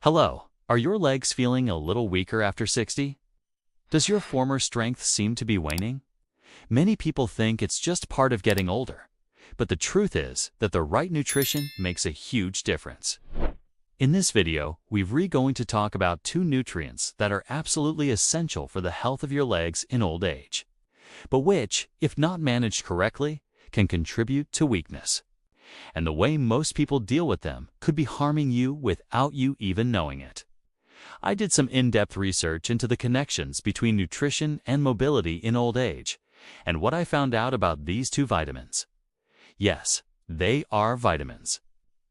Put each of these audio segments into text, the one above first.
Hello, are your legs feeling a little weaker after 60? Does your former strength seem to be waning? Many people think it's just part of getting older, but the truth is that the right nutrition makes a huge difference. In this video, we're going to talk about two nutrients that are absolutely essential for the health of your legs in old age, but which, if not managed correctly, can contribute to weakness. And the way most people deal with them could be harming you without you even knowing it. I did some in-depth research into the connections between nutrition and mobility in old age, and what I found out about these two vitamins. Yes, they are vitamins.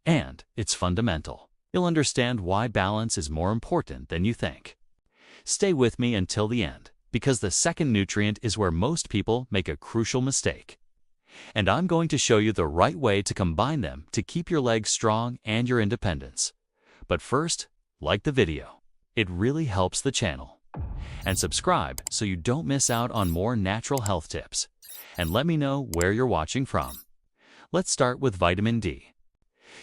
And it's fundamental. You'll understand why balance is more important than you think. Stay with me until the end, because the second nutrient is where most people make a crucial mistake. And I'm going to show you the right way to combine them to keep your legs strong and your independence. But first, like the video. It really helps the channel. And subscribe so you don't miss out on more natural health tips. And let me know where you're watching from. Let's start with vitamin D.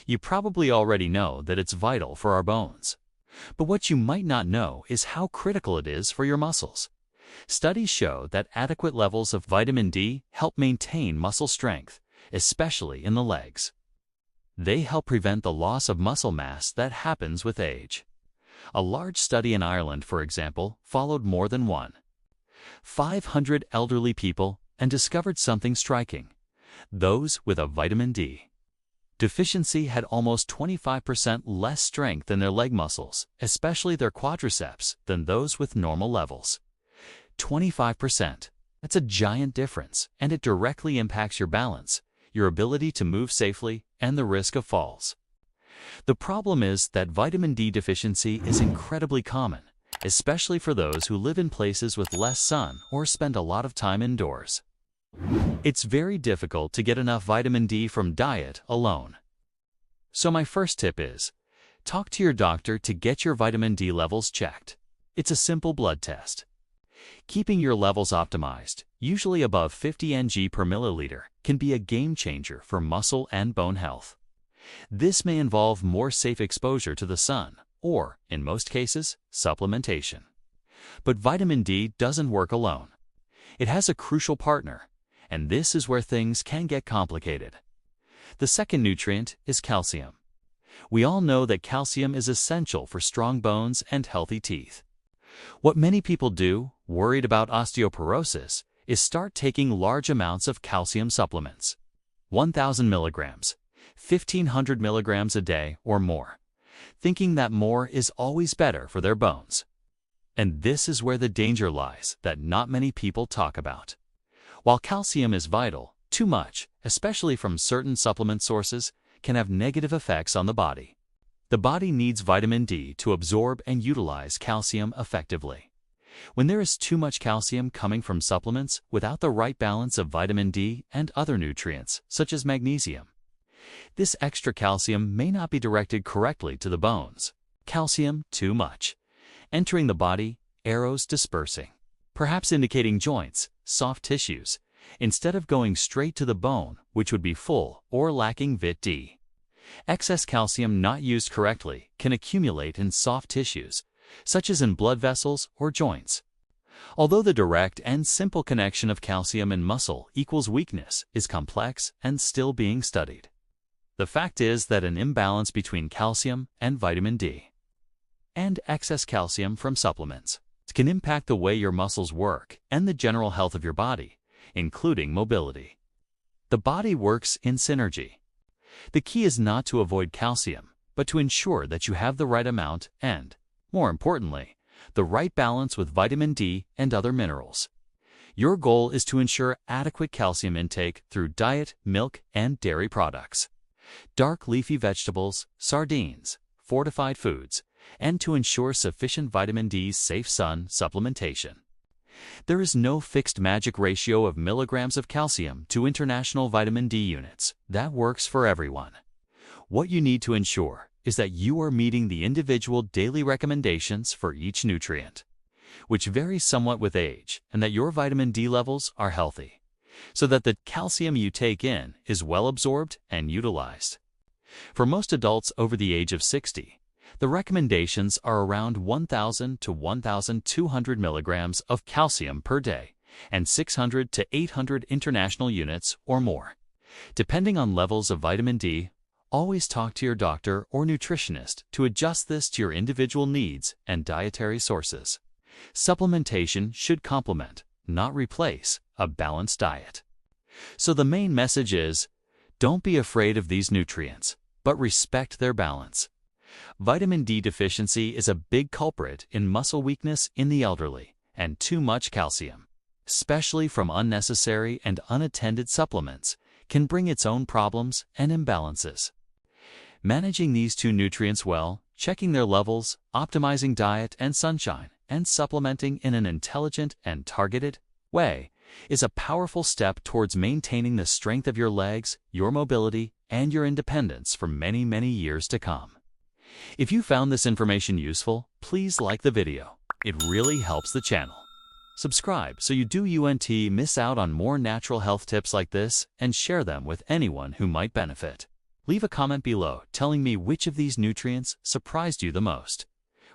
You probably already know that it's vital for our bones. But what you might not know is how critical it is for your muscles. Studies show that adequate levels of vitamin D help maintain muscle strength, especially in the legs. They help prevent the loss of muscle mass that happens with age. A large study in Ireland, for example, followed more than 500 elderly people and discovered something striking: those with a vitamin D deficiency had almost 25% less strength in their leg muscles, especially their quadriceps, than those with normal levels. 25%. That's a giant difference, and it directly impacts your balance, your ability to move safely, and the risk of falls. The problem is that vitamin D deficiency is incredibly common, especially for those who live in places with less sun or spend a lot of time indoors. It's very difficult to get enough vitamin D from diet alone. So my first tip is, talk to your doctor to get your vitamin D levels checked. It's a simple blood test. Keeping your levels optimized, usually above 50 ng per milliliter, can be a game changer for muscle and bone health. This may involve more safe exposure to the sun, or, in most cases, supplementation. But vitamin D doesn't work alone. It has a crucial partner, and this is where things can get complicated. The second nutrient is calcium. We all know that calcium is essential for strong bones and healthy teeth. What many people do, worried about osteoporosis, is start taking large amounts of calcium supplements. 1,000 milligrams, 1,500 milligrams a day or more, thinking that more is always better for their bones. And this is where the danger lies that not many people talk about. While calcium is vital, too much, especially from certain supplement sources, can have negative effects on the body. The body needs vitamin D to absorb and utilize calcium effectively. When there is too much calcium coming from supplements without the right balance of vitamin D and other nutrients, such as magnesium, this extra calcium may not be directed correctly to the bones. Calcium too much, entering the body, arrows dispersing, perhaps indicating joints, soft tissues, instead of going straight to the bone, which would be full or lacking vit D. Excess calcium not used correctly can accumulate in soft tissues, such as in blood vessels or joints. Although the direct and simple connection of calcium and muscle equals weakness is complex and still being studied. The fact is that an imbalance between calcium and vitamin D and excess calcium from supplements can impact the way your muscles work and the general health of your body, including mobility. The body works in synergy. The key is not to avoid calcium, but to ensure that you have the right amount and, more importantly, the right balance with vitamin D and other minerals. Your goal is to ensure adequate calcium intake through diet, milk, and dairy products, dark leafy vegetables, sardines, fortified foods, and to ensure sufficient vitamin D safe sun supplementation. There is no fixed magic ratio of milligrams of calcium to international vitamin D units that works for everyone. What you need to ensure is that you are meeting the individual daily recommendations for each nutrient, which varies somewhat with age, and that your vitamin D levels are healthy, so that the calcium you take in is well absorbed and utilized. For most adults over the age of 60, The recommendations are around 1,000 to 1,200 milligrams of calcium per day and 600 to 800 international units or more. Depending on levels of vitamin D, always talk to your doctor or nutritionist to adjust this to your individual needs and dietary sources. Supplementation should complement, not replace, a balanced diet. So the main message is, don't be afraid of these nutrients, but respect their balance. Vitamin D deficiency is a big culprit in muscle weakness in the elderly and too much calcium, especially from unnecessary and unattended supplements, can bring its own problems and imbalances. Managing these two nutrients well, checking their levels, optimizing diet and sunshine, and supplementing in an intelligent and targeted way is a powerful step towards maintaining the strength of your legs, your mobility, and your independence for many, many years to come. If you found this information useful, please like the video. It really helps the channel. Subscribe so you don't miss out on more natural health tips like this, and share them with anyone who might benefit. Leave a comment below telling me which of these nutrients surprised you the most.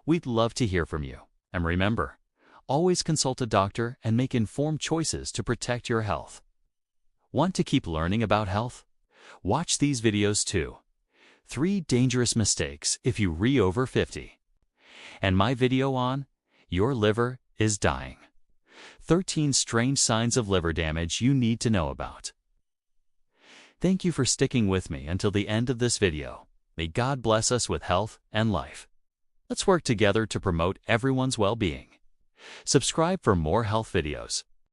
We'd love to hear from you. And remember, always consult a doctor and make informed choices to protect your health. Want to keep learning about health? Watch these videos too. 3 dangerous mistakes if you over 50. And my video on your liver is dying. 13 strange signs of liver damage you need to know about. Thank you for sticking with me until the end of this video. May God bless us with health and life. Let's work together to promote everyone's well-being. Subscribe for more health videos.